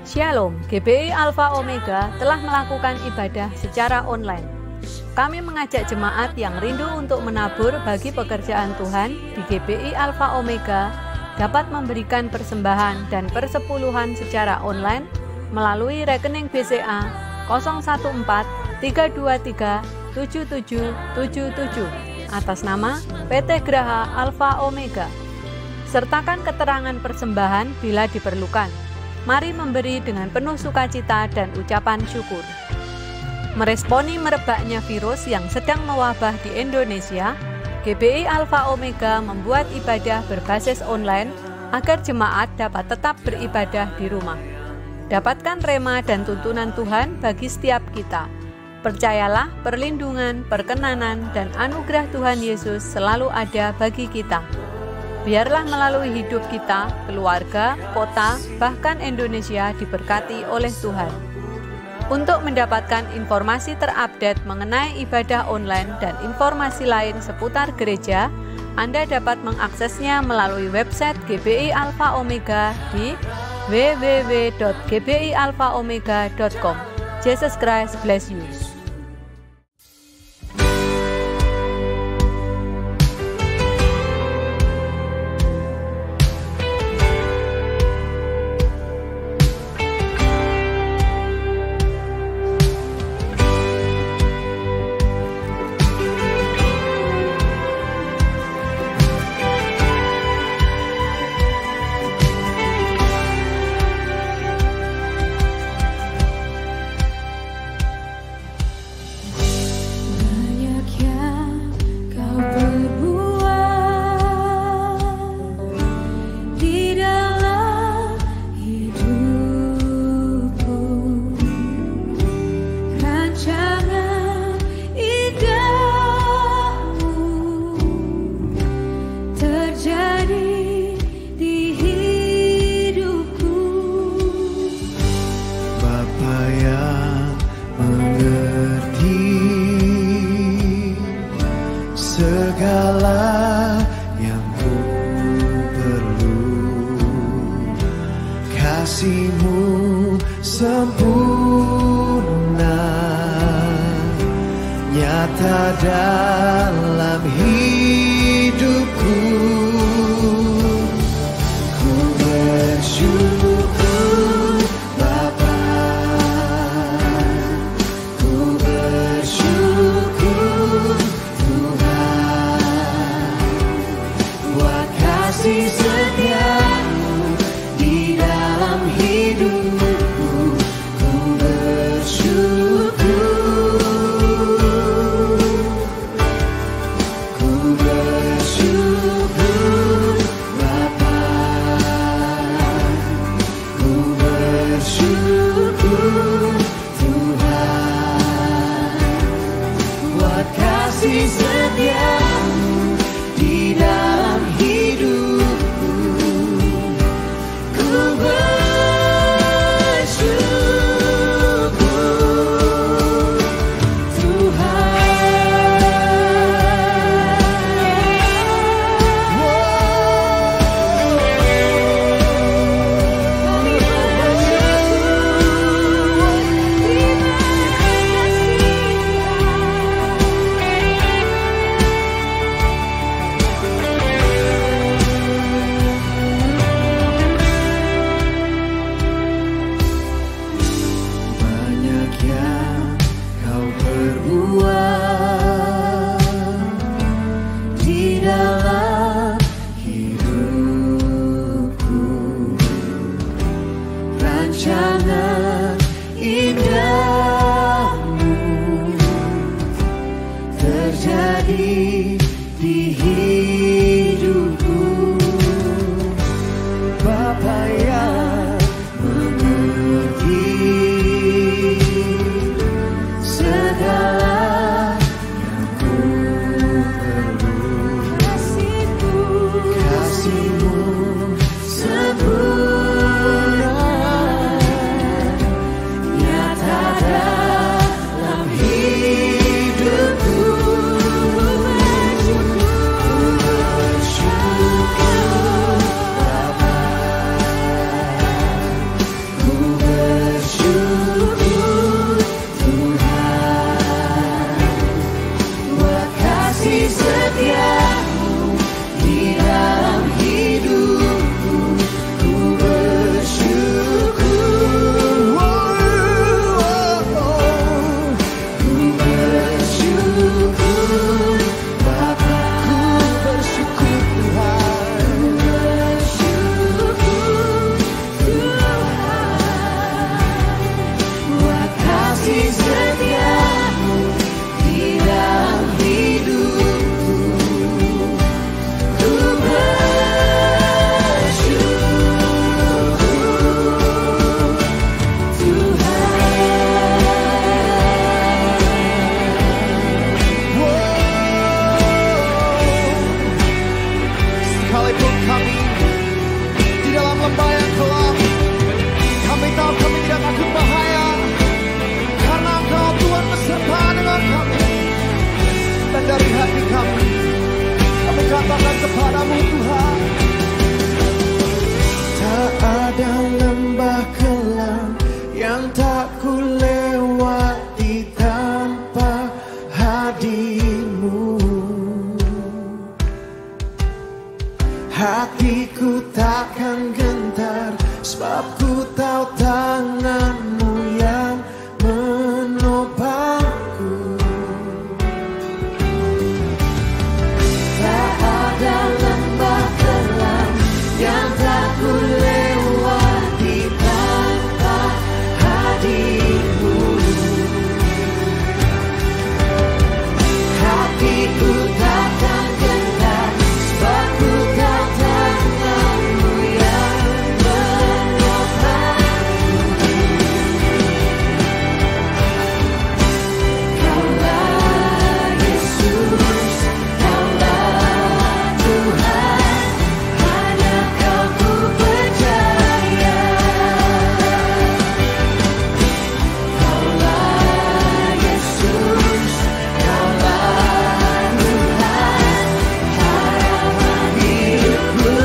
Shalom, GBI Alpha Omega telah melakukan ibadah secara online. Kami mengajak jemaat yang rindu untuk menabur bagi pekerjaan Tuhan di GBI Alpha Omega dapat memberikan persembahan dan persepuluhan secara online melalui rekening BCA 014-323-7777 atas nama PT Graha Alpha Omega. Sertakan keterangan persembahan bila diperlukan. Mari memberi dengan penuh sukacita dan ucapan syukur. Meresponi merebaknya virus yang sedang mewabah di Indonesia, GBI Alpha Omega membuat ibadah berbasis online agar jemaat dapat tetap beribadah di rumah. Dapatkan rema dan tuntunan Tuhan bagi setiap kita. Percayalah, perlindungan, perkenanan, dan anugerah Tuhan Yesus selalu ada bagi kita. Biarlah melalui hidup kita, keluarga, kota, bahkan Indonesia diberkati oleh Tuhan. Untuk mendapatkan informasi terupdate mengenai ibadah online dan informasi lain seputar gereja, Anda dapat mengaksesnya melalui website GBI Alpha Omega di www.gbialphaomega.com. Jesus Christ bless you. Segala yang ku perlu, kasih-Mu sempurna, nyata dalam hidupku. Ku bersyukur Bapa, ku bersyukur kasih setia-Mu di dalam hidupku. Ku bersyukur hatiku takkan gentar, sebab ku tahu tanganmu yang menopangku. Tak ada lembah kelam yang tak ku lewati tanpa hadirmu. Hatiku takkan gentar, sebab ku tahu tanganmu yang menopangku. Kaulah Yesus, Kaulah Tuhan, hanya Kau ku percaya. Kaulah Yesus, Kaulah Tuhan, harapan hidupku.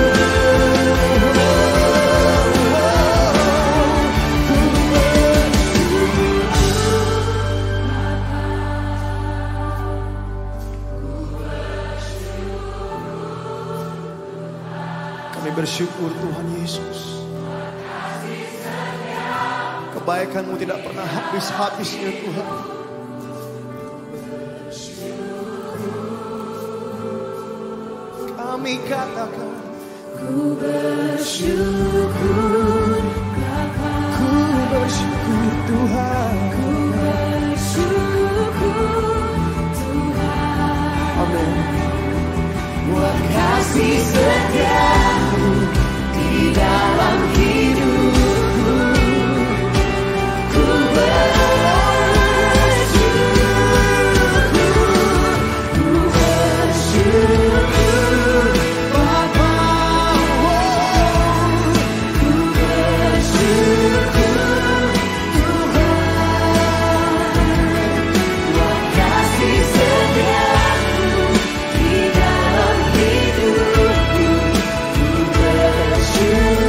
Kami bersyukur Tuhan Yesus, kebaikan-Mu tidak pernah habis-habisnya Tuhan. Kami katakan ku bersyukur Bapa, ku bersyukur Tuhan, ku bersyukur Tuhan. Amin. Buat kasih setia-Mu di dalam hidupku, ku bersyukur Bapa, ku bersyukur Tuhan. Buat kasih setia-Mu di dalam hidupku, ku bersyukur.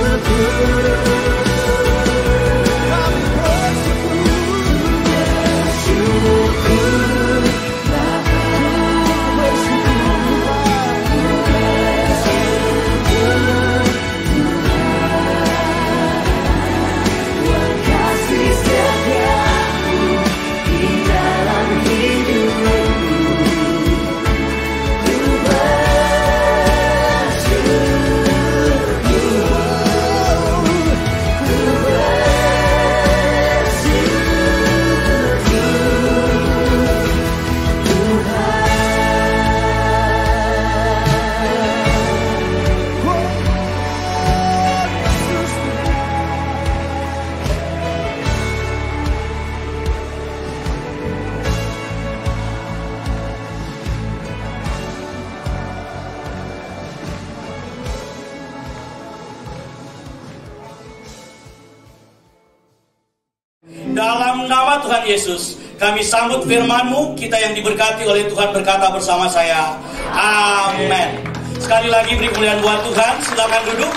Dalam nama Tuhan Yesus, kami sambut firman-Mu. Kita yang diberkati oleh Tuhan berkata bersama saya, amin. Sekali lagi beri kemuliaan buat Tuhan. Silakan duduk.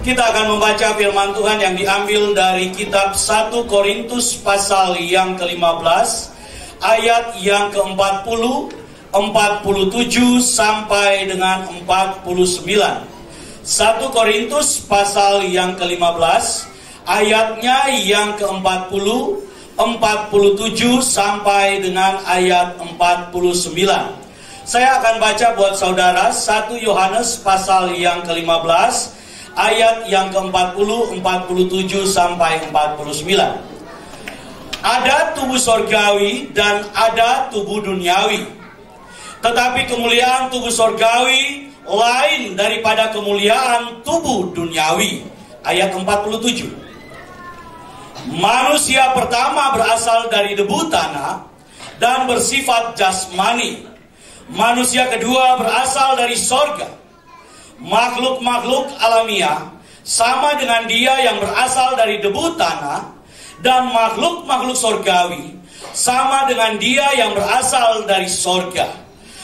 Kita akan membaca firman Tuhan yang diambil dari kitab 1 Korintus pasal yang ke-15, ayat yang ke-40, 47 sampai dengan 49. 1 Korintus pasal yang ke-15, ayatnya yang ke-40, 47 sampai dengan ayat 49. Saya akan baca buat saudara 1 Yohanes pasal yang ke-15, ayat yang ke-40, 47 sampai 49. Ada tubuh sorgawi dan ada tubuh duniawi. Tetapi kemuliaan tubuh sorgawi lain daripada kemuliaan tubuh duniawi. Ayat 47. Manusia pertama berasal dari debu tanah dan bersifat jasmani. Manusia kedua berasal dari sorga. Makhluk-makhluk alamiah sama dengan dia yang berasal dari debu tanah, dan makhluk-makhluk sorgawi sama dengan dia yang berasal dari sorga.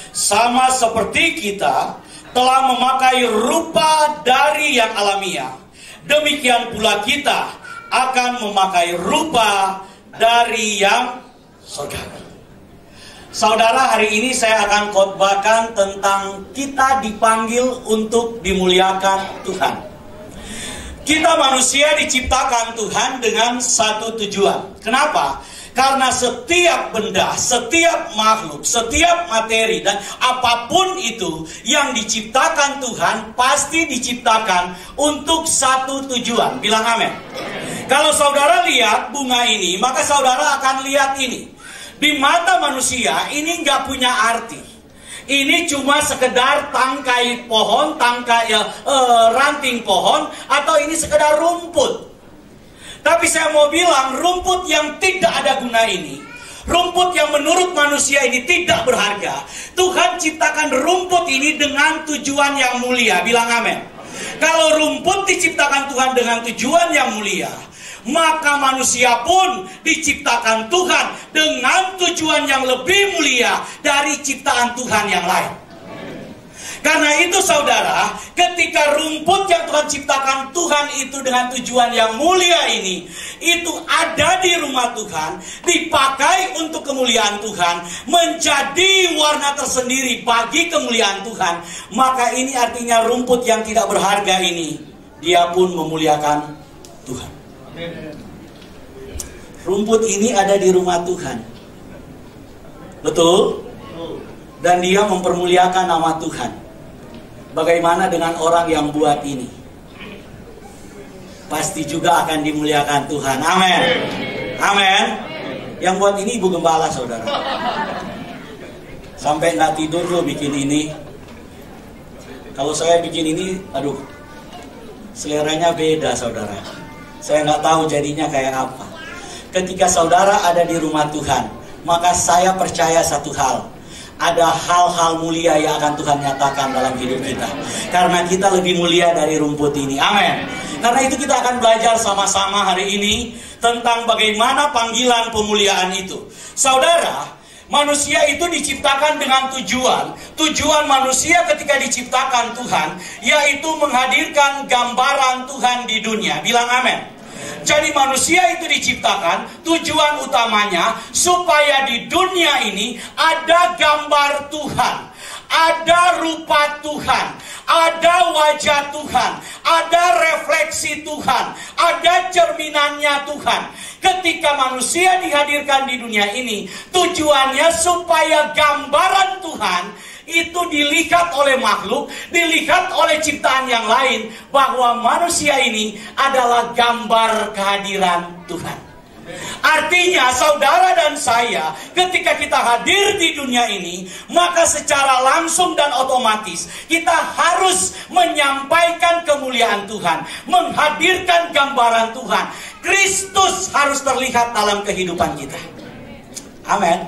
Sama seperti kita telah memakai rupa dari yang alamiah, demikian pula kita akan memakai rupa dari yang sorgawi. Saudara, hari ini saya akan khotbahkan tentang kita dipanggil untuk dimuliakan Tuhan. Kita manusia diciptakan Tuhan dengan satu tujuan. Kenapa? Karena setiap benda, setiap makhluk, setiap materi, dan apapun itu yang diciptakan Tuhan pasti diciptakan untuk satu tujuan. Bilang amin. Kalau saudara lihat bunga ini, maka saudara akan lihat ini. Di mata manusia ini nggak punya arti. Ini cuma sekedar tangkai pohon, ranting pohon, atau ini sekedar rumput. Tapi saya mau bilang, rumput yang tidak ada guna ini, rumput yang menurut manusia ini tidak berharga, Tuhan ciptakan rumput ini dengan tujuan yang mulia. Bilang amin. Kalau rumput diciptakan Tuhan dengan tujuan yang mulia, maka manusia pun diciptakan Tuhan dengan tujuan yang lebih mulia dari ciptaan Tuhan yang lain. Karena itu saudara, ketika rumput yang Tuhan ciptakan Tuhan itu dengan tujuan yang mulia ini, itu ada di rumah Tuhan, dipakai untuk kemuliaan Tuhan, menjadi warna tersendiri bagi kemuliaan Tuhan, maka ini artinya rumput yang tidak berharga ini, dia pun memuliakan Tuhan. Rumput ini ada di rumah Tuhan, betul? Dan dia mempermuliakan nama Tuhan. Bagaimana dengan orang yang buat ini? Pasti juga akan dimuliakan Tuhan. Amin. Amin. Yang buat ini Ibu Gembala, saudara. Sampai nggak tidur loh bikin ini. Kalau saya bikin ini, aduh, seleranya beda, saudara. Saya nggak tahu jadinya kayak apa. Ketika saudara ada di rumah Tuhan, maka saya percaya satu hal. Ada hal-hal mulia yang akan Tuhan nyatakan dalam hidup kita. Karena kita lebih mulia dari rumput ini. Amin. Karena itu kita akan belajar sama-sama hari ini tentang bagaimana panggilan pemuliaan itu. Saudara, manusia itu diciptakan dengan tujuan. Tujuan manusia ketika diciptakan Tuhan, yaitu menghadirkan gambaran Tuhan di dunia. Bilang amin. Jadi manusia itu diciptakan, tujuan utamanya supaya di dunia ini ada gambar Tuhan, ada rupa Tuhan, ada wajah Tuhan, ada refleksi Tuhan, ada cerminannya Tuhan. Ketika manusia dihadirkan di dunia ini, tujuannya supaya gambaran Tuhan itu dilihat oleh makhluk, dilihat oleh ciptaan yang lain, bahwa manusia ini adalah gambar kehadiran Tuhan. Artinya saudara dan saya, ketika kita hadir di dunia ini, maka secara langsung dan otomatis kita harus menyampaikan kemuliaan Tuhan, menghadirkan gambaran Tuhan. Kristus harus terlihat dalam kehidupan kita. Amin.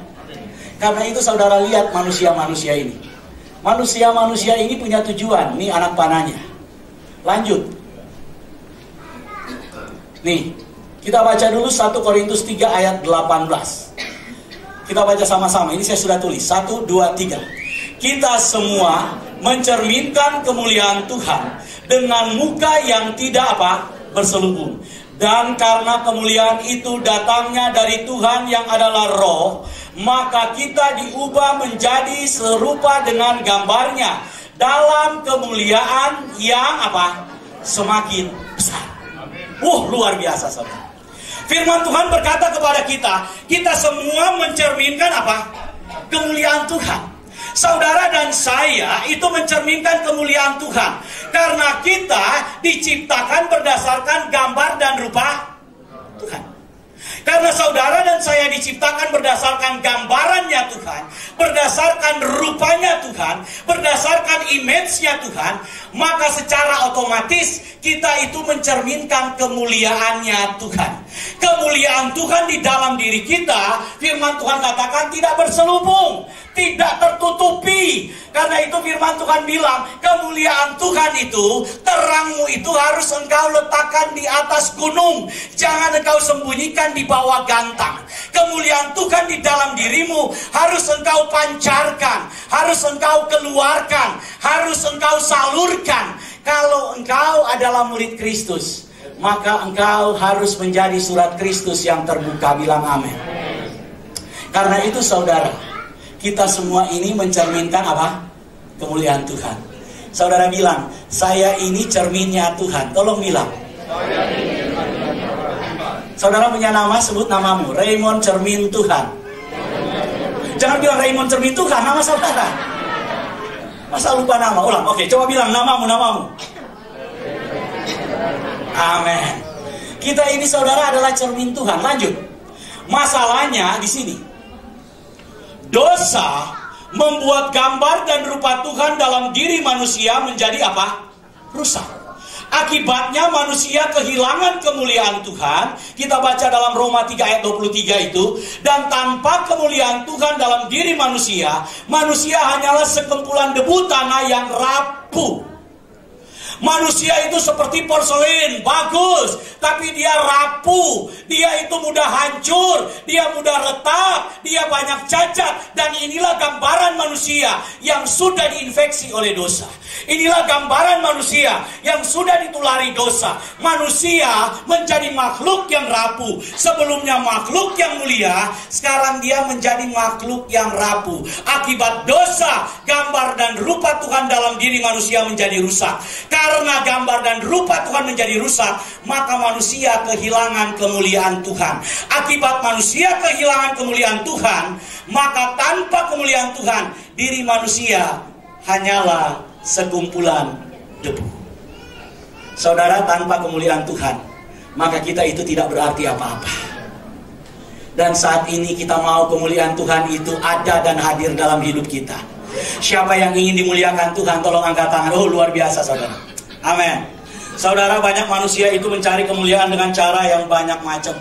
Karena itu saudara lihat manusia-manusia ini. Manusia-manusia ini punya tujuan. Ini anak panahnya. Lanjut. Nih, kita baca dulu 1 Korintus 3 ayat 18. Kita baca sama-sama. Ini saya sudah tulis. 1, 2, 3. Kita semua mencerminkan kemuliaan Tuhan dengan muka yang tidak berselubung. Dan karena kemuliaan itu datangnya dari Tuhan yang adalah Roh, maka kita diubah menjadi serupa dengan gambarnya dalam kemuliaan yang semakin besar. Luar biasa, saudara. Firman Tuhan berkata kepada kita, kita semua mencerminkan kemuliaan Tuhan. Saudara dan saya itu mencerminkan kemuliaan Tuhan, karena kita diciptakan berdasarkan gambar dan rupa Tuhan. Karena saudara dan saya diciptakan berdasarkan gambarannya Tuhan, berdasarkan rupanya Tuhan, berdasarkan image-nya Tuhan, maka secara otomatis kita itu mencerminkan kemuliaannya Tuhan. Kemuliaan Tuhan di dalam diri kita, firman Tuhan katakan tidak berselubung, tidak tertutupi. Karena itu firman Tuhan bilang, kemuliaan Tuhan itu, terangmu itu harus engkau letakkan di atas gunung, jangan engkau sembunyikan di bawah gantang. Kemuliaan Tuhan di dalam dirimu harus engkau pancarkan, harus engkau keluarkan, harus engkau salurkan. Kalau engkau adalah murid Kristus, maka engkau harus menjadi surat Kristus yang terbuka. Bilang amin. Karena itu saudara, Kita semua ini mencerminkan apa? Kemuliaan Tuhan. Saudara bilang, saya ini cerminnya Tuhan. Tolong bilang. Saudara punya nama, sebut namamu. Raymond cermin Tuhan. Jangan bilang Raymond cermin Tuhan, nama saudara. Masa lupa nama? Ulang. Oke, coba bilang namamu. Amin. Kita ini saudara adalah cermin Tuhan. Lanjut. Masalahnya di sini. Dosa membuat gambar dan rupa Tuhan dalam diri manusia menjadi apa? Rusak. Akibatnya manusia kehilangan kemuliaan Tuhan. Kita baca dalam Roma 3 ayat 23 itu. Dan tanpa kemuliaan Tuhan dalam diri manusia, manusia hanyalah sekumpulan debu tanah yang rapuh. Manusia itu seperti porselin, bagus, tapi dia rapuh, dia itu mudah hancur, dia mudah retak, dia banyak cacat. Dan inilah gambaran manusia yang sudah diinfeksi oleh dosa. Inilah gambaran manusia yang sudah ditulari dosa. Manusia menjadi makhluk yang rapuh. Sebelumnya makhluk yang mulia, sekarang dia menjadi makhluk yang rapuh. Akibat dosa, gambar dan rupa Tuhan dalam diri manusia menjadi rusak. Karena gambar dan rupa Tuhan menjadi rusak, maka manusia kehilangan kemuliaan Tuhan. Akibat manusia kehilangan kemuliaan Tuhan, maka tanpa kemuliaan Tuhan, diri manusia hanyalah sekumpulan debu. Saudara, tanpa kemuliaan Tuhan, maka kita itu tidak berarti apa-apa. Dan saat ini kita mau kemuliaan Tuhan itu ada dan hadir dalam hidup kita. Siapa yang ingin dimuliakan Tuhan, tolong angkat tangan. Oh, luar biasa saudara. Amin. Saudara, banyak manusia itu mencari kemuliaan dengan cara yang banyak macam.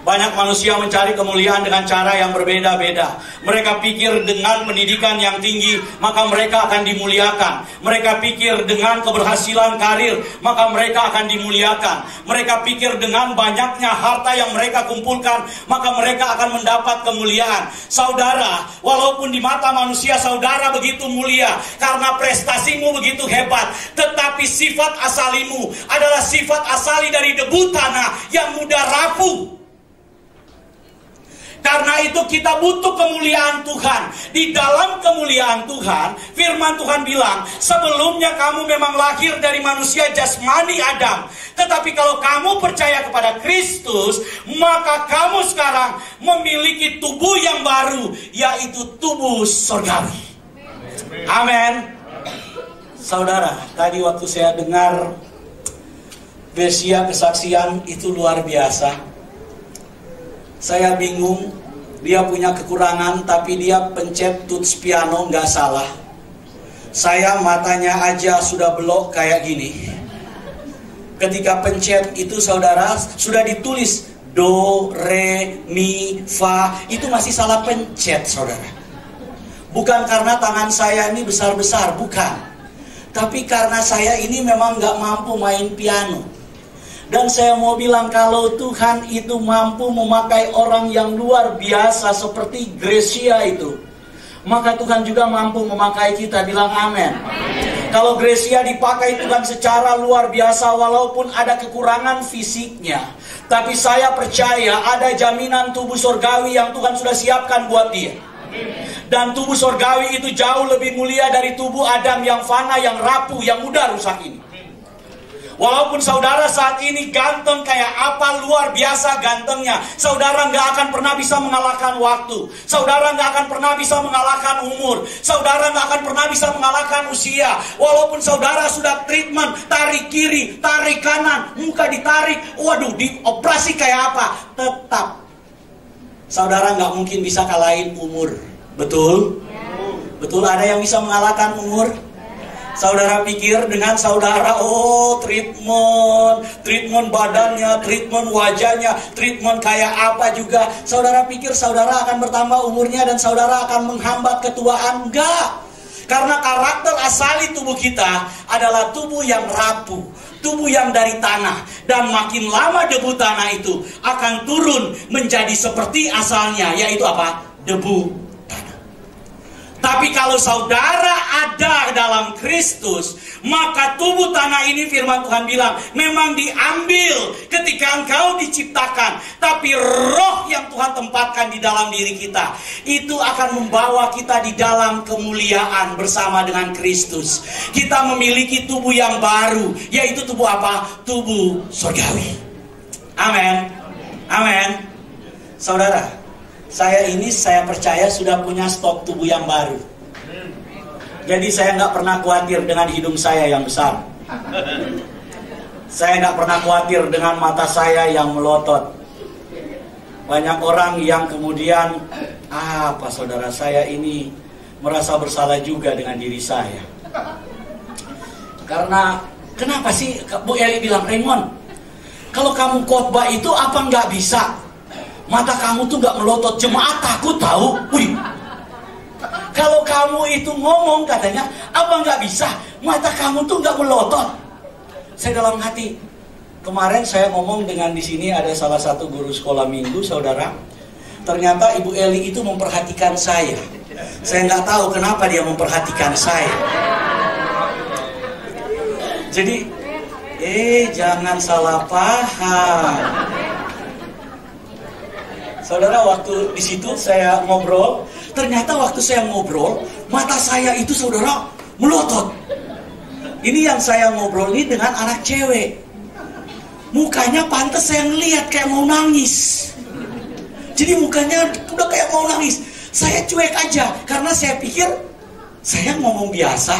Banyak manusia mencari kemuliaan dengan cara yang berbeda-beda. Mereka pikir dengan pendidikan yang tinggi, maka mereka akan dimuliakan. Mereka pikir dengan keberhasilan karir, maka mereka akan dimuliakan. Mereka pikir dengan banyaknya harta yang mereka kumpulkan, maka mereka akan mendapat kemuliaan. Saudara, walaupun di mata manusia saudara begitu mulia, karena prestasimu begitu hebat, tetapi sifat asalimu adalah sifat asali dari debu tanah yang mudah rapuh. Karena itu kita butuh kemuliaan Tuhan. Di dalam kemuliaan Tuhan, firman Tuhan bilang, sebelumnya kamu memang lahir dari manusia jasmani Adam. Tetapi kalau kamu percaya kepada Kristus, maka kamu sekarang memiliki tubuh yang baru, yaitu tubuh surgawi. Amin. Saudara, tadi waktu saya dengar Besia kesaksian itu luar biasa. Saya bingung, dia punya kekurangan tapi dia pencet tuts piano nggak salah. Saya matanya aja sudah belok kayak gini. Ketika pencet itu saudara, sudah ditulis do, re, mi, fa, itu masih salah pencet saudara. Bukan karena tangan saya ini besar-besar, bukan. Tapi karena saya ini memang nggak mampu main piano. Dan saya mau bilang, kalau Tuhan itu mampu memakai orang yang luar biasa seperti Gracia itu, maka Tuhan juga mampu memakai kita. Bilang amin. Kalau Gracia dipakai Tuhan secara luar biasa, walaupun ada kekurangan fisiknya, tapi saya percaya ada jaminan tubuh surgawi yang Tuhan sudah siapkan buat dia. Dan tubuh surgawi itu jauh lebih mulia dari tubuh Adam yang fana, yang rapuh, yang mudah rusak ini. Walaupun saudara saat ini ganteng kayak apa, luar biasa gantengnya, saudara nggak akan pernah bisa mengalahkan waktu. Saudara nggak akan pernah bisa mengalahkan umur. Saudara nggak akan pernah bisa mengalahkan usia. Walaupun saudara sudah treatment, tarik kiri, tarik kanan, muka ditarik, waduh, dioperasi kayak apa, tetap saudara nggak mungkin bisa kalahin umur. Betul? Betul, ada yang bisa mengalahkan umur? Saudara pikir dengan saudara, oh treatment badannya, treatment wajahnya, treatment kayak apa juga, saudara pikir saudara akan bertambah umurnya dan saudara akan menghambat ketuaan? Enggak. Karena karakter asali tubuh kita adalah tubuh yang rapuh, tubuh yang dari tanah. Dan makin lama debu tanah itu akan turun menjadi seperti asalnya, yaitu apa? Debu. Tapi kalau saudara ada dalam Kristus, Maka tubuh tanah ini, firman Tuhan bilang, memang diambil ketika engkau diciptakan. Tapi roh yang Tuhan tempatkan di dalam diri kita, itu akan membawa kita di dalam kemuliaan bersama dengan Kristus. Kita memiliki tubuh yang baru, yaitu tubuh apa? Tubuh surgawi. Amin. Amin. Saudara, saya percaya sudah punya stok tubuh yang baru. Jadi saya nggak pernah khawatir dengan hidung saya yang besar. Saya nggak pernah khawatir dengan mata saya yang melotot. Banyak orang yang kemudian, apa saudara, saya ini merasa bersalah juga dengan diri saya. Karena, kenapa sih Bu Eli bilang, Raymond, kalau kamu khotbah itu apa nggak bisa? Mata kamu tuh nggak melotot, jemaat takut tahu. Wih. Kalau kamu itu ngomong katanya, apa nggak bisa? Mata kamu tuh nggak melotot. Saya dalam hati, kemarin saya ngomong dengan di sini ada salah satu guru sekolah minggu, saudara. Ternyata Ibu Eli itu memperhatikan saya. Saya nggak tahu kenapa dia memperhatikan saya. Jadi, jangan salah paham. Saudara, waktu di situ saya ngobrol, ternyata waktu saya ngobrol, mata saya itu saudara melotot. Ini yang saya ngobrol ini dengan anak cewek. Mukanya pantas saya ngeliat kayak mau nangis. Jadi mukanya udah kayak mau nangis. Saya cuek aja karena saya pikir saya ngomong biasa.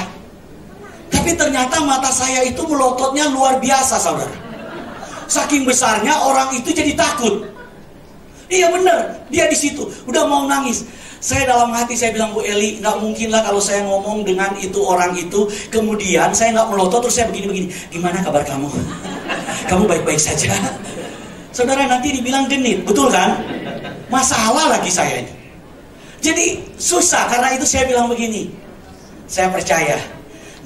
Tapi ternyata mata saya itu melototnya luar biasa, saudara. Saking besarnya orang itu jadi takut. Iya benar, dia di situ udah mau nangis. Saya dalam hati saya bilang, Bu Eli, nggak mungkin lah kalau saya ngomong dengan itu orang itu, kemudian saya nggak melotot terus saya begini-begini. Gimana kabar kamu? Kamu baik-baik saja? Saudara, nanti dibilang genit, betul kan? Masalah lagi saya ini. Jadi susah, karena itu saya bilang begini. Saya percaya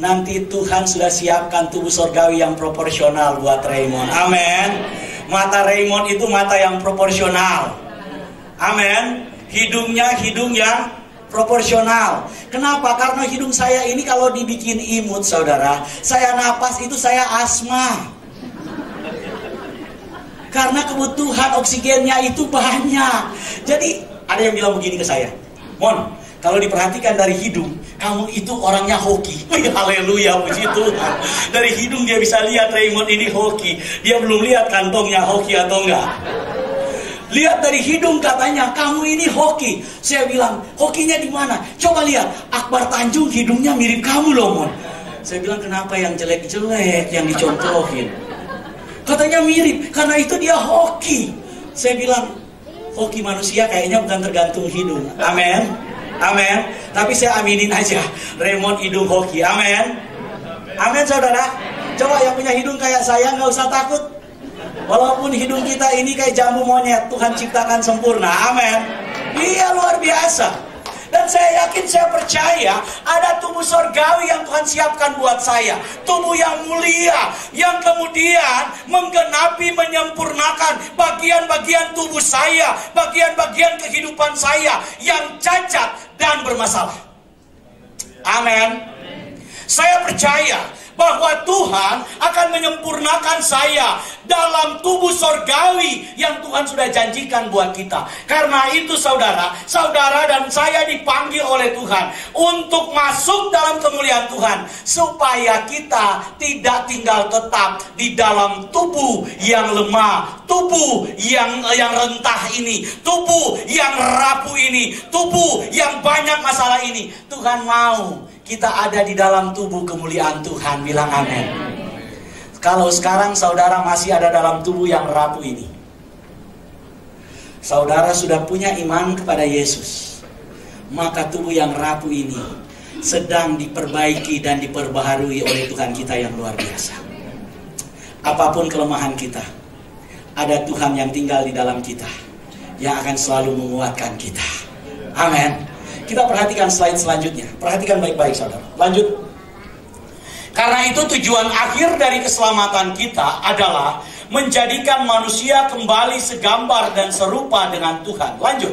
nanti Tuhan sudah siapkan tubuh surgawi yang proporsional buat Raymond. Amin. Mata Raymond itu mata yang proporsional. Amin. Hidungnya hidung yang proporsional. Kenapa? Karena hidung saya ini kalau dibikin imut, saudara, saya napas itu saya asma. Karena kebutuhan oksigennya itu banyak. Jadi ada yang bilang begini ke saya, Mon, kalau diperhatikan dari hidung, kamu itu orangnya hoki. Haleluya, puji Tuhan. Dari hidung dia bisa lihat Raymond ini hoki. Dia belum lihat kantongnya hoki atau enggak. Lihat dari hidung katanya, kamu ini hoki. Saya bilang, hokinya di mana? Coba lihat, Akbar Tanjung hidungnya mirip kamu loh, Mon. Saya bilang, kenapa yang jelek-jelek yang dicontohin? Katanya mirip, karena itu dia hoki. Saya bilang, hoki manusia kayaknya bukan tergantung hidung. Amin. Amin. Tapi saya aminin aja, Raymond hidung hoki. Amin. Amin, saudara. Coba yang punya hidung kayak saya nggak usah takut. Walaupun hidung kita ini kayak jambu monyet, Tuhan ciptakan sempurna. Amin. Iya, luar biasa. Dan saya yakin, saya percaya ada tubuh surgawi yang Tuhan siapkan buat saya. Tubuh yang mulia, yang kemudian menggenapi, menyempurnakan bagian-bagian tubuh saya, bagian-bagian kehidupan saya yang cacat dan bermasalah. Amin. Saya percaya bahwa Tuhan akan menyempurnakan saya dalam tubuh surgawi yang Tuhan sudah janjikan buat kita. Karena itu saudara dan saya dipanggil oleh Tuhan untuk masuk dalam kemuliaan Tuhan, supaya kita tidak tinggal tetap di dalam tubuh yang lemah, tubuh yang rentah ini, tubuh yang rapuh ini, tubuh yang banyak masalah ini. Tuhan mau kita ada di dalam tubuh kemuliaan Tuhan. Bilang amin. Kalau sekarang saudara masih ada dalam tubuh yang rapuh ini, saudara sudah punya iman kepada Yesus, maka tubuh yang rapuh ini sedang diperbaiki dan diperbaharui oleh Tuhan kita yang luar biasa. Apapun kelemahan kita, ada Tuhan yang tinggal di dalam kita, yang akan selalu menguatkan kita. Amin. Kita perhatikan slide selanjutnya. Perhatikan baik-baik, saudara. Lanjut. Karena itu tujuan akhir dari keselamatan kita adalah menjadikan manusia kembali segambar dan serupa dengan Tuhan. Lanjut.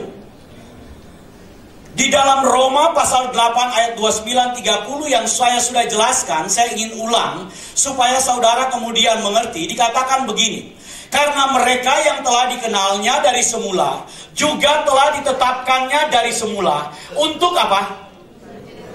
Di dalam Roma pasal 8 ayat 29-30 yang saya sudah jelaskan, saya ingin ulang supaya saudara kemudian mengerti. Dikatakan begini, karena mereka yang telah dikenalnya dari semula juga telah ditetapkannya dari semula. Untuk apa?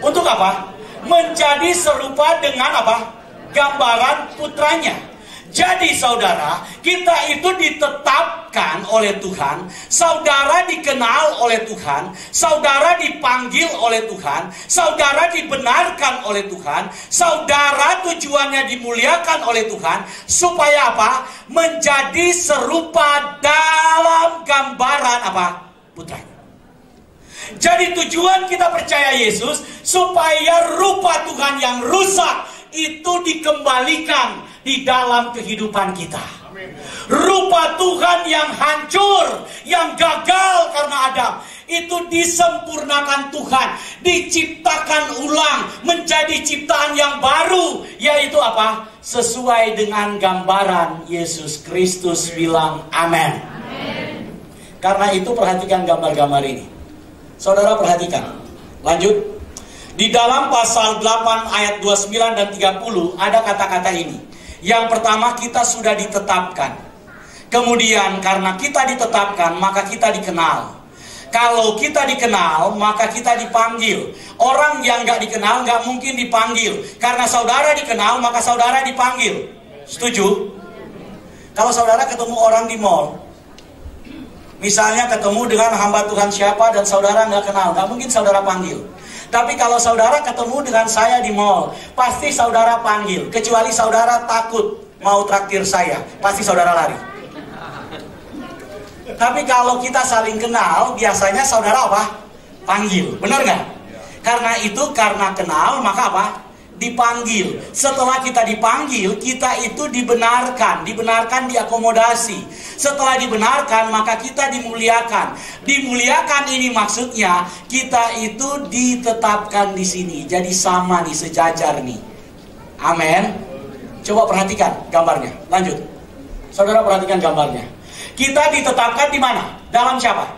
Untuk apa? Menjadi serupa dengan apa? Gambaran putranya. Jadi saudara, kita itu ditetapkan oleh Tuhan, saudara dikenal oleh Tuhan, saudara dipanggil oleh Tuhan, saudara dibenarkan oleh Tuhan, saudara tujuannya dimuliakan oleh Tuhan, supaya apa? Menjadi serupa dalam gambaran apa? Putranya. Jadi tujuan kita percaya Yesus, supaya rupa Tuhan yang rusak itu dikembalikan di dalam kehidupan kita. Rupa Tuhan yang hancur, yang gagal karena Adam, itu disempurnakan Tuhan, diciptakan ulang menjadi ciptaan yang baru, yaitu apa? Sesuai dengan gambaran Yesus Kristus. Bilang amin. Karena itu perhatikan gambar-gambar ini. Saudara perhatikan. Lanjut. Di dalam pasal 8 ayat 29 dan 30 ada kata-kata ini. Yang pertama, kita sudah ditetapkan. Kemudian karena kita ditetapkan, maka kita dikenal. Kalau kita dikenal, maka kita dipanggil. Orang yang gak dikenal gak mungkin dipanggil. Karena saudara dikenal, maka saudara dipanggil. Setuju? Kalau saudara ketemu orang di mall, misalnya ketemu dengan hamba Tuhan siapa dan saudara gak kenal, gak mungkin saudara panggil. Tapi kalau saudara ketemu dengan saya di mall, pasti saudara panggil. Kecuali saudara takut mau traktir saya, pasti saudara lari. Tapi kalau kita saling kenal, biasanya saudara apa? Panggil, benar nggak? Karena itu, karena kenal, maka apa? Dipanggil. Setelah kita dipanggil, kita itu dibenarkan. Dibenarkan diakomodasi. Setelah dibenarkan, maka kita dimuliakan. Dimuliakan ini maksudnya kita itu ditetapkan di sini. Jadi sama nih, sejajar nih. Amin. Coba perhatikan gambarnya. Lanjut. Saudara perhatikan gambarnya. Kita ditetapkan di mana? Dalam siapa?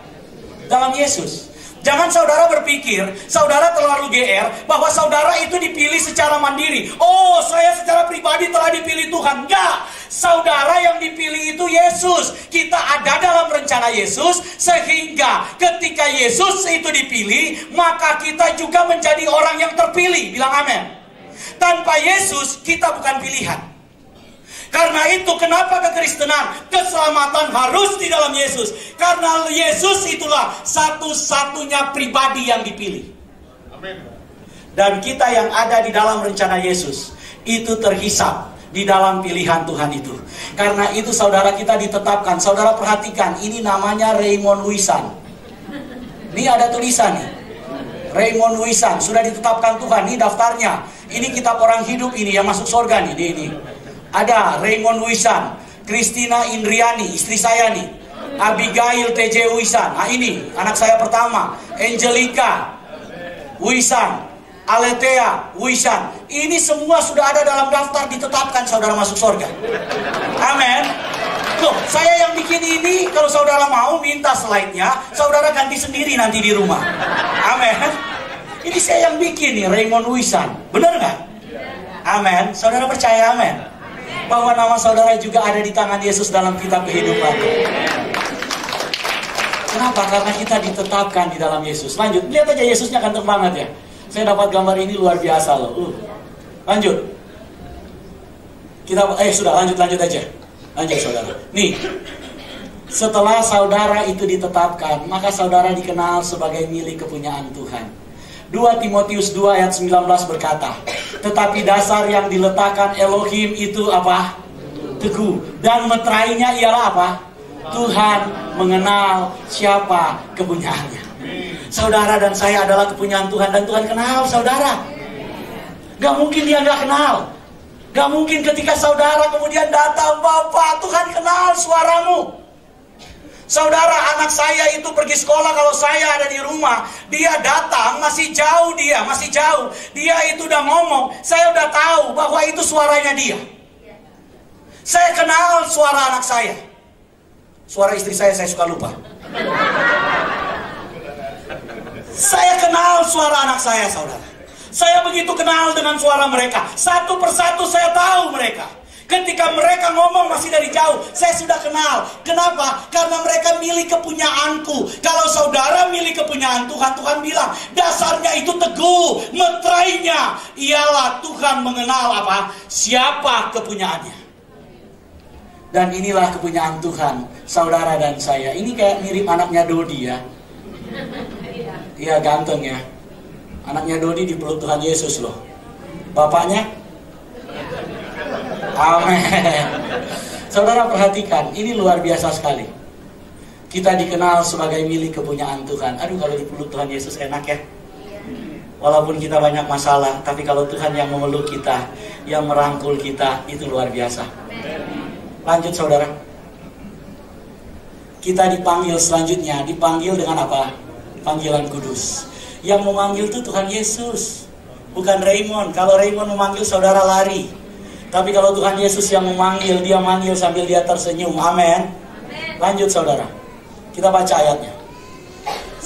Dalam Yesus. Jangan saudara berpikir, saudara terlalu GR, bahwa saudara itu dipilih secara mandiri. Oh, saya secara pribadi telah dipilih Tuhan. Enggak, saudara yang dipilih itu Yesus. Kita ada dalam rencana Yesus, sehingga ketika Yesus itu dipilih, maka kita juga menjadi orang yang terpilih. Bilang amin. Tanpa Yesus, kita bukan pilihan. Karena itu kenapa kekristenan, keselamatan harus di dalam Yesus. Karena Yesus itulah satu-satunya pribadi yang dipilih. Amin. Dan kita yang ada di dalam rencana Yesus, itu terhisap di dalam pilihan Tuhan itu. Karena itu saudara kita ditetapkan. Saudara perhatikan, ini namanya Raymond Wisan. Ini ada tulisan nih. Raymond Wisan, sudah ditetapkan Tuhan. Ini daftarnya. Ini kitab orang hidup ini yang masuk surga nih. Ini. Ada Raymond Wisan, Christina Indriani, istri saya nih, Abigail TJ Wisan. Nah ini anak saya pertama, Angelica Wisan, Aletea Wisan. Ini semua sudah ada dalam daftar, ditetapkan saudara masuk surga. Amin. Loh, saya yang bikin ini. Kalau saudara mau minta slide-nya, saudara ganti sendiri nanti di rumah. Amin. Ini saya yang bikin nih, Raymond Wisan. Benar nggak? Amin. Saudara percaya amin? Bahwa nama saudara juga ada di tangan Yesus dalam kitab kehidupan. Kenapa? Karena kita ditetapkan di dalam Yesus. Lanjut, lihat aja Yesusnya ganteng banget ya. Saya dapat gambar ini luar biasa loh. Lanjut. Kita sudah lanjut aja. Lanjut saudara. Nih, setelah saudara itu ditetapkan, maka saudara dikenal sebagai milik kepunyaan Tuhan. 2 Timotius 2 ayat 19 berkata, tetapi dasar yang diletakkan Elohim itu apa? Teguh. Dan meterainya ialah apa? Tuhan mengenal siapa kepunyaannya. Saudara dan saya adalah kepunyaan Tuhan, dan Tuhan kenal saudara. Gak mungkin dia gak kenal. Gak mungkin ketika saudara kemudian datang, Bapak, Tuhan kenal suaramu. Saudara, anak saya itu pergi sekolah, kalau saya ada di rumah, dia datang, masih jauh. Dia itu udah ngomong, saya udah tahu bahwa itu suaranya dia. Saya kenal suara anak saya. Suara istri saya suka lupa. Saya kenal suara anak saya, saudara. Saya begitu kenal dengan suara mereka. Satu persatu saya tahu mereka. Ketika mereka ngomong masih dari jauh, saya sudah kenal. Kenapa? Karena mereka milik kepunyaanku. Kalau saudara milik kepunyaan Tuhan, Tuhan bilang, dasarnya itu teguh. Meterainya ialah Tuhan mengenal apa? Siapa kepunyaannya. Dan inilah kepunyaan Tuhan, saudara dan saya. Ini kayak mirip anaknya Dodi ya. Iya, ganteng ya. Anaknya Dodi dipeluk Tuhan Yesus loh. Bapaknya? Amin. Saudara perhatikan, ini luar biasa sekali. Kita dikenal sebagai milik kepunyaan Tuhan. Aduh, kalau dipeluk Tuhan Yesus enak ya. Walaupun kita banyak masalah, tapi kalau Tuhan yang memeluk kita, yang merangkul kita, itu luar biasa. Lanjut saudara. Kita dipanggil selanjutnya, dipanggil dengan apa? Panggilan kudus. Yang memanggil itu Tuhan Yesus, bukan Raymond. Kalau Raymond memanggil, saudara lari. Tapi kalau Tuhan Yesus yang memanggil, dia manggil sambil dia tersenyum. Amin. Lanjut saudara. Kita baca ayatnya.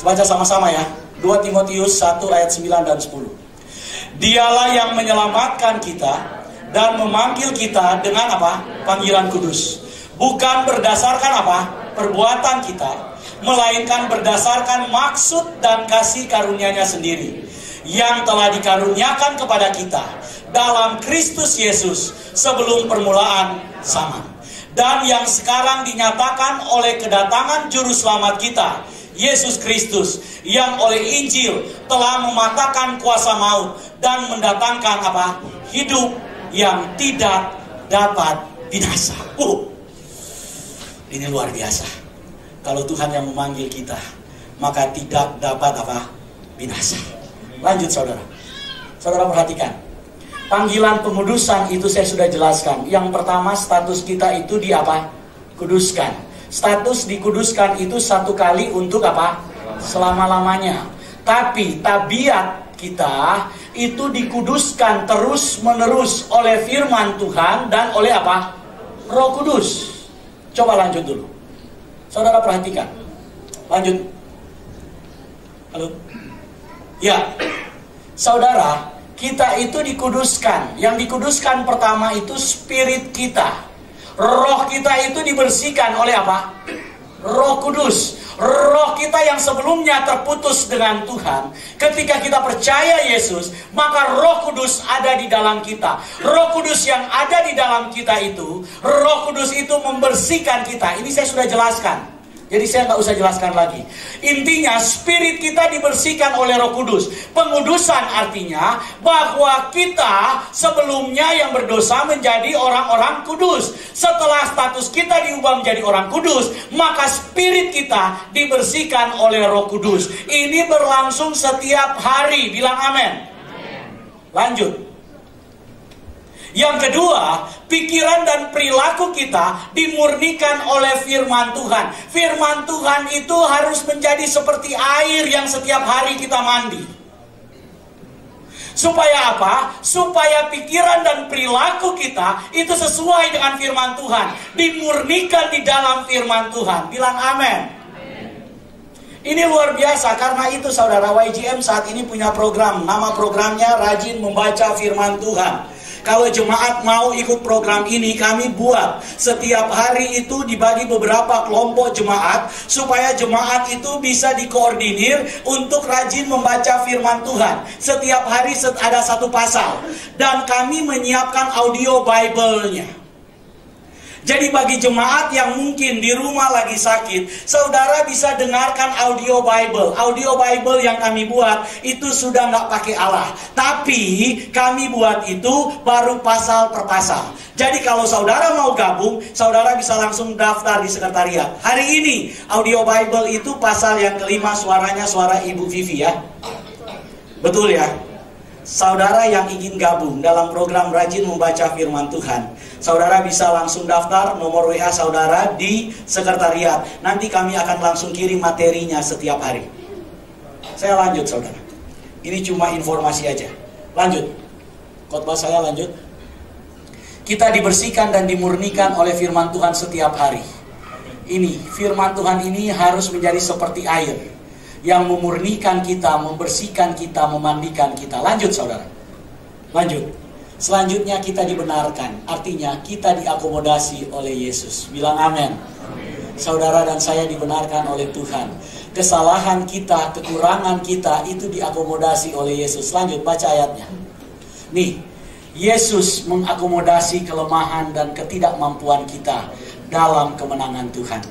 Baca sama-sama ya. 2 Timotius 1 ayat 9 dan 10. Dialah yang menyelamatkan kita dan memanggil kita dengan apa? Panggilan kudus. Bukan berdasarkan apa? Perbuatan kita, melainkan berdasarkan maksud dan kasih karunia-Nya sendiri yang telah dikaruniakan kepada kita dalam Kristus Yesus sebelum permulaan zaman, dan yang sekarang dinyatakan oleh kedatangan juru selamat kita, Yesus Kristus, yang oleh Injil telah mematahkan kuasa maut dan mendatangkan apa? Hidup yang tidak dapat binasa. Ini luar biasa. Kalau Tuhan yang memanggil kita, maka tidak dapat apa? Binasa. Lanjut saudara. Saudara perhatikan. Panggilan pengudusan itu saya sudah jelaskan. Yang pertama, status kita itu di apa? Kuduskan. Status dikuduskan itu satu kali untuk apa? Selama-lamanya. Tapi tabiat kita itu dikuduskan terus-menerus oleh firman Tuhan dan oleh apa? Roh Kudus. Coba lanjut dulu. Saudara perhatikan. Lanjut. Halo. Ya. Saudara, kita itu dikuduskan. Yang dikuduskan pertama itu spirit kita. Roh kita itu dibersihkan oleh apa? Roh Kudus. Roh kita yang sebelumnya terputus dengan Tuhan, ketika kita percaya Yesus, maka Roh Kudus ada di dalam kita. Roh Kudus yang ada di dalam kita itu, Roh Kudus itu membersihkan kita. Ini saya sudah jelaskan. Jadi saya nggak usah jelaskan lagi. Intinya spirit kita dibersihkan oleh Roh Kudus. Pengudusan artinya bahwa kita sebelumnya yang berdosa menjadi orang-orang kudus. Setelah status kita diubah menjadi orang kudus, maka spirit kita dibersihkan oleh Roh Kudus. Ini berlangsung setiap hari. Bilang amin. Lanjut. Yang kedua, pikiran dan perilaku kita dimurnikan oleh firman Tuhan. Firman Tuhan itu harus menjadi seperti air yang setiap hari kita mandi. Supaya apa? Supaya pikiran dan perilaku kita itu sesuai dengan firman Tuhan. Dimurnikan di dalam firman Tuhan. Bilang amin. Ini luar biasa, karena itu saudara, YGM saat ini punya program. Nama programnya Rajin Membaca Firman Tuhan. Kalau jemaat mau ikut program ini, kami buat setiap hari itu dibagi beberapa kelompok jemaat, supaya jemaat itu bisa dikoordinir untuk rajin membaca firman Tuhan. Setiap hari ada satu pasal, dan kami menyiapkan audio Bible-nya. Jadi bagi jemaat yang mungkin di rumah lagi sakit, saudara bisa dengarkan audio Bible. Audio Bible yang kami buat itu sudah nggak pakai Allah, tapi kami buat itu baru pasal per pasal. Jadi kalau saudara mau gabung, saudara bisa langsung daftar di sekretariat. Hari ini audio Bible itu pasal yang kelima, suaranya suara Ibu Vivi ya. Betul ya? Saudara yang ingin gabung dalam program Rajin Membaca Firman Tuhan, saudara bisa langsung daftar, nomor WA saudara di sekretariat. Nanti kami akan langsung kirim materinya setiap hari. Saya lanjut saudara. Ini cuma informasi aja. Lanjut. Khotbah saya lanjut. Kita dibersihkan dan dimurnikan oleh firman Tuhan setiap hari. Ini, firman Tuhan ini harus menjadi seperti air yang memurnikan kita, membersihkan kita, memandikan kita. Lanjut saudara. Lanjut. Selanjutnya kita dibenarkan. Artinya kita diakomodasi oleh Yesus. Bilang amin. Saudara dan saya dibenarkan oleh Tuhan. Kesalahan kita, kekurangan kita itu diakomodasi oleh Yesus. Lanjut baca ayatnya. Nih, Yesus mengakomodasi kelemahan dan ketidakmampuan kita dalam kemenangan Tuhan.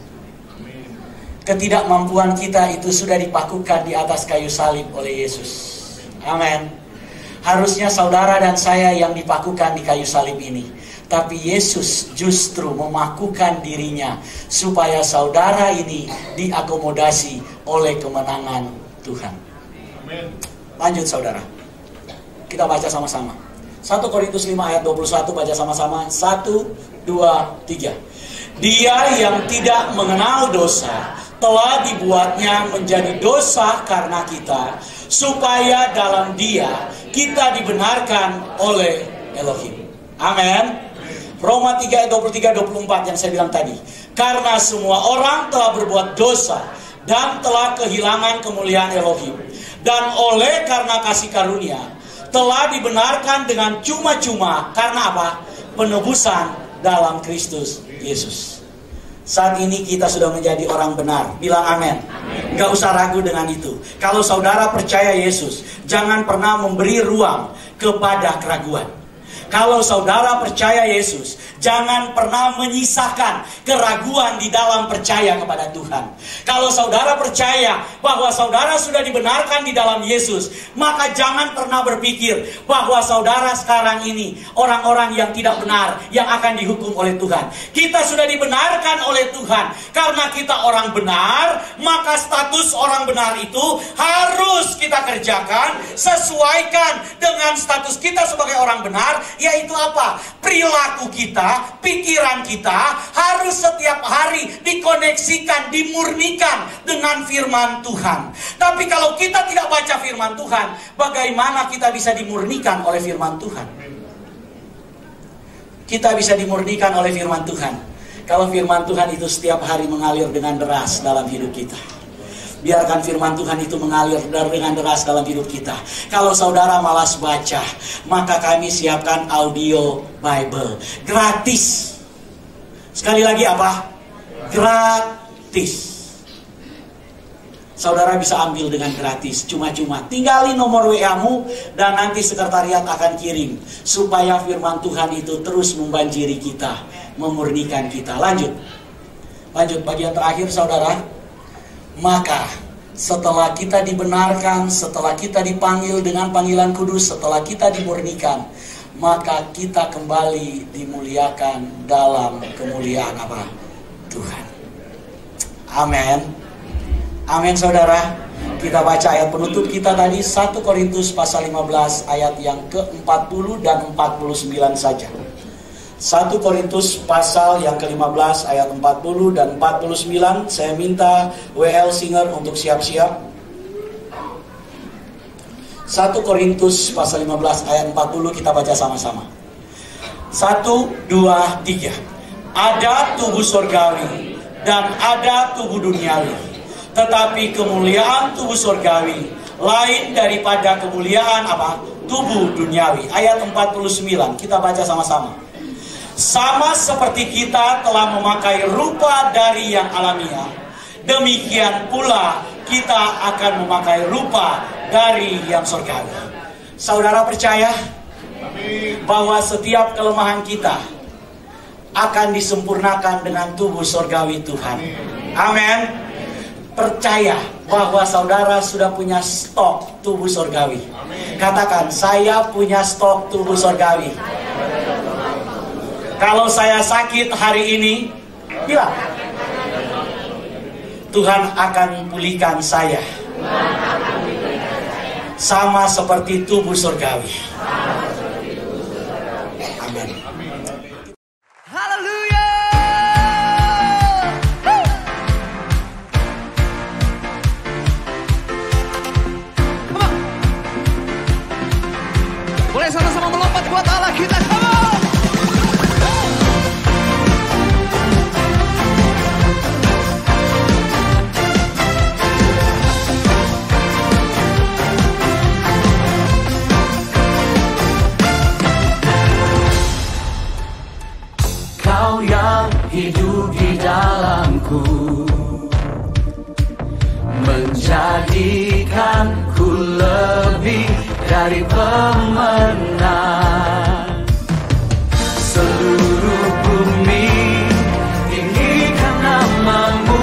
Ketidakmampuan kita itu sudah dipakukan di atas kayu salib oleh Yesus. Amin. Harusnya saudara dan saya yang dipakukan di kayu salib ini. Tapi Yesus justru memakukan dirinya supaya saudara ini diakomodasi oleh kemenangan Tuhan. Lanjut saudara. Kita baca sama-sama. 1 Korintus 5 ayat 21 baca sama-sama. 1, 2, 3. Dia yang tidak mengenal dosa telah dibuatnya menjadi dosa karena kita, supaya dalam dia kita dibenarkan oleh Elohim. Amin. Roma 3 ayat 23-24 yang saya bilang tadi. Karena semua orang telah berbuat dosa dan telah kehilangan kemuliaan Elohim. Dan oleh karena kasih karunia telah dibenarkan dengan cuma-cuma. Karena apa? Penebusan dalam Kristus Yesus. Saat ini kita sudah menjadi orang benar. Bilang amin. Gak usah ragu dengan itu. Kalau saudara percaya Yesus, jangan pernah memberi ruang kepada keraguan. Kalau saudara percaya Yesus, jangan pernah menyisakan keraguan di dalam percaya kepada Tuhan. Kalau saudara percaya bahwa saudara sudah dibenarkan di dalam Yesus, maka jangan pernah berpikir bahwa saudara sekarang ini orang-orang yang tidak benar, yang akan dihukum oleh Tuhan. Kita sudah dibenarkan oleh Tuhan. Karena kita orang benar, maka status orang benar itu harus kita kerjakan, sesuaikan dengan status kita sebagai orang benar. Yaitu apa? Perilaku kita, pikiran kita harus setiap hari dikoneksikan, dimurnikan dengan firman Tuhan. Tapi kalau kita tidak baca firman Tuhan, bagaimana kita bisa dimurnikan oleh firman Tuhan? Kita bisa dimurnikan oleh firman Tuhan kalau firman Tuhan itu setiap hari mengalir dengan deras dalam hidup kita. Biarkan firman Tuhan itu mengalir dengan deras dalam hidup kita. Kalau saudara malas baca, maka kami siapkan audio Bible gratis. Sekali lagi apa? Gratis. Saudara bisa ambil dengan gratis, cuma-cuma. Tinggalin nomor WA-mu dan nanti sekretariat akan kirim supaya firman Tuhan itu terus membanjiri kita, memurnikan kita. Lanjut bagian terakhir saudara. Maka setelah kita dibenarkan, setelah kita dipanggil dengan panggilan kudus, setelah kita dimurnikan, maka kita kembali dimuliakan dalam kemuliaan apa? Tuhan. Amin. Amin saudara. Kita baca ayat penutup kita tadi, 1 Korintus pasal 15 ayat yang ke-40 dan 49 saja. 1 Korintus pasal yang ke-15 ayat 40 dan 49. Saya minta WL Singer untuk siap-siap. 1 Korintus pasal 15 ayat 40 kita baca sama-sama. 1, 2, 3. Ada tubuh surgawi dan ada tubuh duniawi. Tetapi kemuliaan tubuh surgawi lain daripada kemuliaan apa? Tubuh duniawi. Ayat 49 kita baca sama-sama. Sama seperti kita telah memakai rupa dari yang alamiah, demikian pula kita akan memakai rupa dari yang surgawi. Saudara percaya bahwa setiap kelemahan kita akan disempurnakan dengan tubuh surgawi Tuhan. Amin. Percaya bahwa saudara sudah punya stok tubuh surgawi. Katakan, saya punya stok tubuh surgawi. Kalau saya sakit hari ini, bilang, Tuhan akan pulihkan saya. Sama seperti tubuh surgawi. Amin. Haleluya. Come on. Boleh sama-sama melompat buat Allah kita. Come on. Kau yang hidup di dalamku, menjadikanku lebih dari pemenang. Seluruh bumi tinggikan namamu,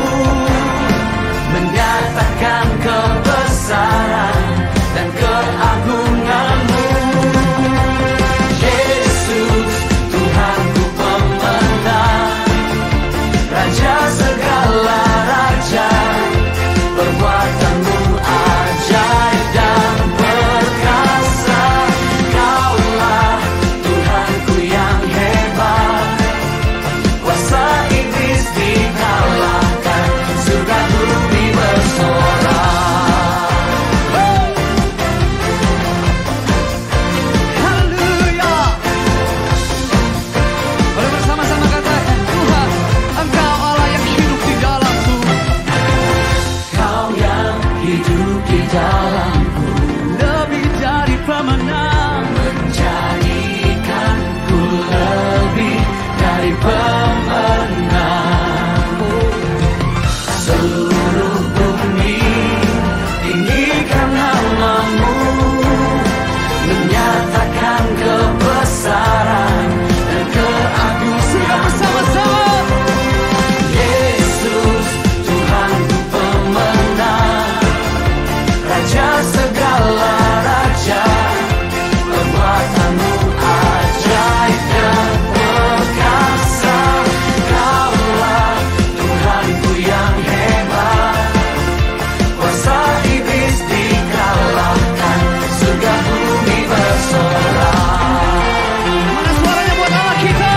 menyatakan kebesaran dan keagunganmu. Yesus, Tuhanku pemenang, Raja segala raja, perbuatanmu ajaib dan perkasa. Kaulah Tuhanku yang hebat, kuasa iblis dikalahkan, surga bumi bersorak. Haleluya. Mari bersama-sama katakan, Tuhan, Engkau Allah yang hidup di dalamku. Kau yang hidup di dalamku, Lebih dari pemenang. menjadikanku lebih dari pemenang. Seluruh bumi tinggikan namamu, menyatakan kebesaran dan keagungan. Bersama-sama. Yesus, Tuhanku pemenang, Raja segala raja, perbuatanmu ajaib dan perkasa. Kaulah Tuhanku yang hebat, kuasa iblis dikalahkan, surga bumi bersorak. Mana suaranya buat Allah kita?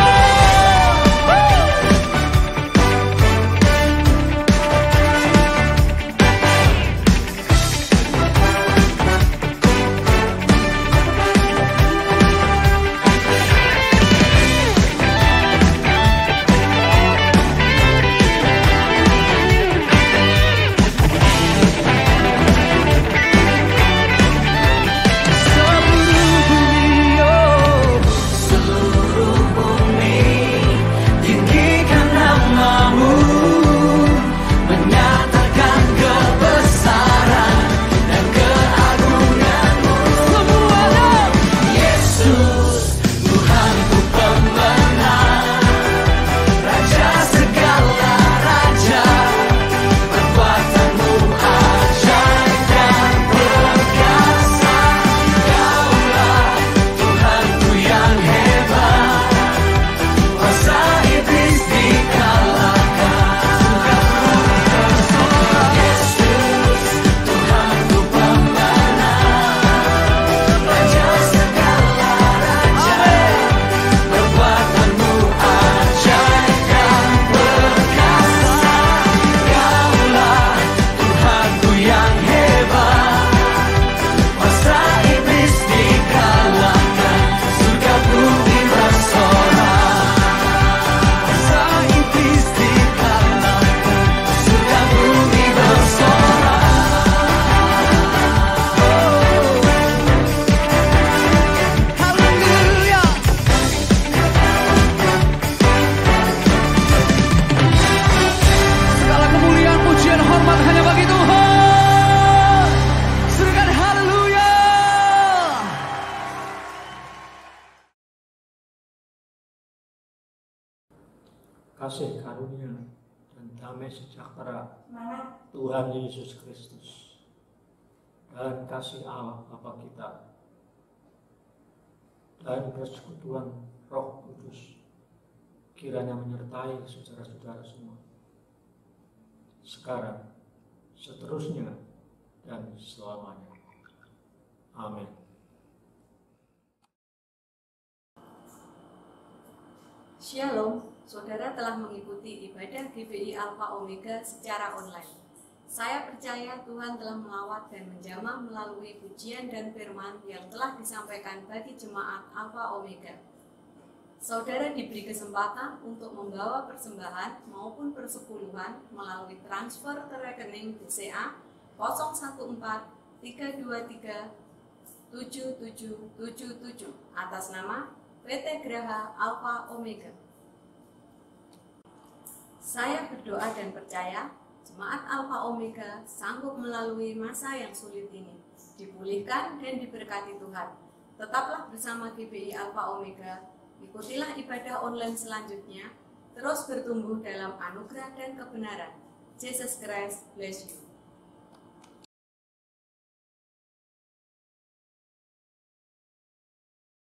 Seluruh bumi tinggikan namamu, menyatakan kebesaran dan keagunganmu. Semuanya. Yesus, Tuhanku pemenang, Raja segala raja, perbuatanmu ajaib dan perkasa. Kaulah Tuhanku yang hebat, kuasa iblis dikalahkan. Yesus, Tuhanku pemenang, Raja segala raja, perbuatanmu ajaib dan perkasa. Kaulah Tuhanku yang hebat, kuasa iblis dikalahkan, surga bumi bersorak. Kuasa iblis dikalahkan, surga bumi bersorak. Haleluya. Segala kemuliaan, pujian, hormat hanya bagi Tuhan. Serukan haleluya. Kasih karunia dan damai sejahtera Tuhan Yesus Kristus dan kasih Allah Bapa kita dan persekutuan Roh Kudus kiranya menyertai saudara-saudara semua sekarang, seterusnya, dan selamanya. Amin. Shalom, saudara telah mengikuti ibadah GBI Alpha Omega secara online. Saya percaya Tuhan telah melawat dan menjamah melalui pujian dan firman yang telah disampaikan bagi jemaat Alpha Omega. Saudara diberi kesempatan untuk membawa persembahan maupun persepuluhan melalui transfer ke rekening BCA 014 323 7777 atas nama PT Graha Alpha Omega. Saya berdoa dan percaya Jemaat Alfa Omega sanggup melalui masa yang sulit ini, dipulihkan dan diberkati Tuhan. Tetaplah bersama GBI Alfa Omega, ikutilah ibadah online selanjutnya, terus bertumbuh dalam anugerah dan kebenaran. Jesus Christ bless you.